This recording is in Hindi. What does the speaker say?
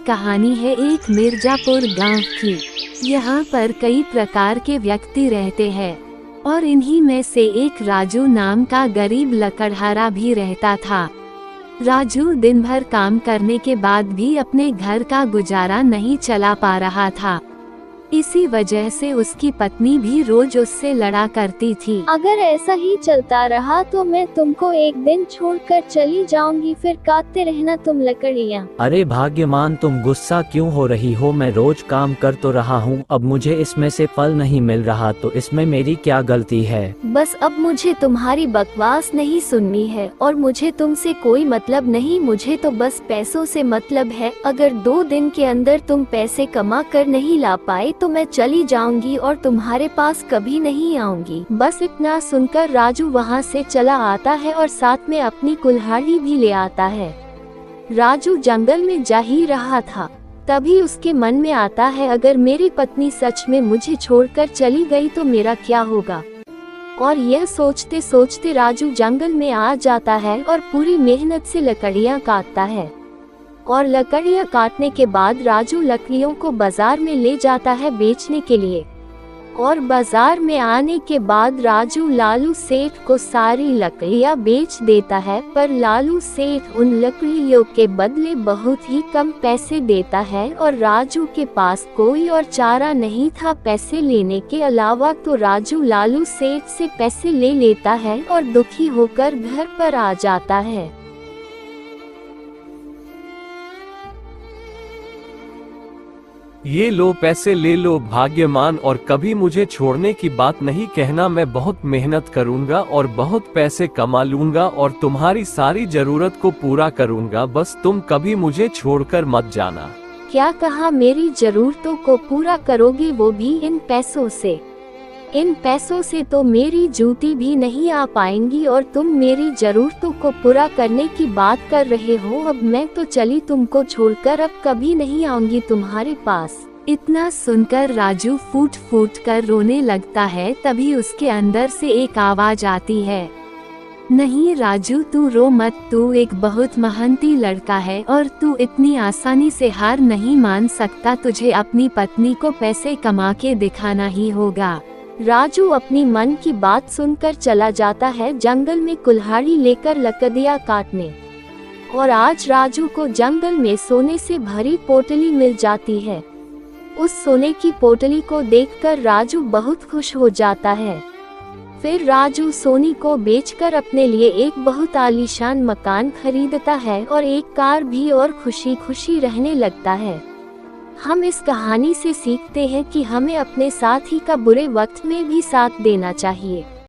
कहानी है एक मिर्जापुर गांव की। यहाँ पर कई प्रकार के व्यक्ति रहते हैं और इन्हीं में से एक राजू नाम का गरीब लकड़हारा भी रहता था। राजू दिन भर काम करने के बाद भी अपने घर का गुजारा नहीं चला पा रहा था। इसी वजह से उसकी पत्नी भी रोज उससे लड़ा करती थी। अगर ऐसा ही चलता रहा तो मैं तुमको एक दिन छोड़कर चली जाऊंगी, फिर काटते रहना तुम लकड़ियाँ। अरे भाग्यमान, तुम गुस्सा क्यों हो रही हो? मैं रोज काम कर तो रहा हूँ, अब मुझे इसमें से फल नहीं मिल रहा तो इसमें मेरी क्या गलती है? बस अब मुझे तुम्हारी बकवास नहीं सुननी है और मुझे तुमसे कोई मतलब नहीं। मुझे तो बस पैसों से मतलब है। अगर 2 दिन के अंदर तुम पैसे कमा कर नहीं ला पाए तो मैं चली जाऊंगी और तुम्हारे पास कभी नहीं आऊंगी। बस इतना सुनकर राजू वहाँ से चला आता है और साथ में अपनी कुल्हाड़ी भी ले आता है। राजू जंगल में जा ही रहा था, तभी उसके मन में आता है अगर मेरी पत्नी सच में मुझे छोड़कर चली गई तो मेरा क्या होगा। और यह सोचते सोचते राजू जंगल में आ जाता है और पूरी मेहनत से लकड़ियाँ काटता है। और लकड़ियाँ काटने के बाद राजू लकड़ियों को बाजार में ले जाता है बेचने के लिए। और बाजार में आने के बाद राजू लालू सेठ को सारी लकड़ियाँ बेच देता है, पर लालू सेठ उन लकड़ियों के बदले बहुत ही कम पैसे देता है और राजू के पास कोई और चारा नहीं था पैसे लेने के अलावा, तो राजू लालू सेठ से पैसे ले लेता है और दुखी होकर घर पर आ जाता है। ये लो पैसे ले लो भाग्यमान, और कभी मुझे छोड़ने की बात नहीं कहना। मैं बहुत मेहनत करूंगा और बहुत पैसे कमा लूंगा और तुम्हारी सारी जरूरत को पूरा करूंगा, बस तुम कभी मुझे छोड़कर मत जाना। क्या कहा? मेरी जरूरतों को पूरा करोगे, वो भी इन पैसों से? इन पैसों से तो मेरी जूती भी नहीं आ पाएंगी और तुम मेरी जरूरतों को पूरा करने की बात कर रहे हो। अब मैं तो चली तुमको छोड़कर, अब कभी नहीं आऊंगी तुम्हारे पास। इतना सुनकर राजू फूट फूट कर रोने लगता है। तभी उसके अंदर से एक आवाज आती है, नहीं राजू तू रो मत, तू एक बहुत मेहनती लड़का है और तू इतनी आसानी से हार नहीं मान सकता। तुझे अपनी पत्नी को पैसे कमा के दिखाना ही होगा। राजू अपनी मन की बात सुनकर चला जाता है जंगल में कुल्हाड़ी लेकर लकड़ियाँ काटने। और आज राजू को जंगल में सोने से भरी पोटली मिल जाती है। उस सोने की पोटली को देखकर राजू बहुत खुश हो जाता है। फिर राजू सोने को बेचकर अपने लिए एक बहुत आलीशान मकान खरीदता है और एक कार भी, और खुशी खुशी रहने लगता है। हम इस कहानी से सीखते हैं कि हमें अपने साथी का बुरे वक्त में भी साथ देना चाहिए।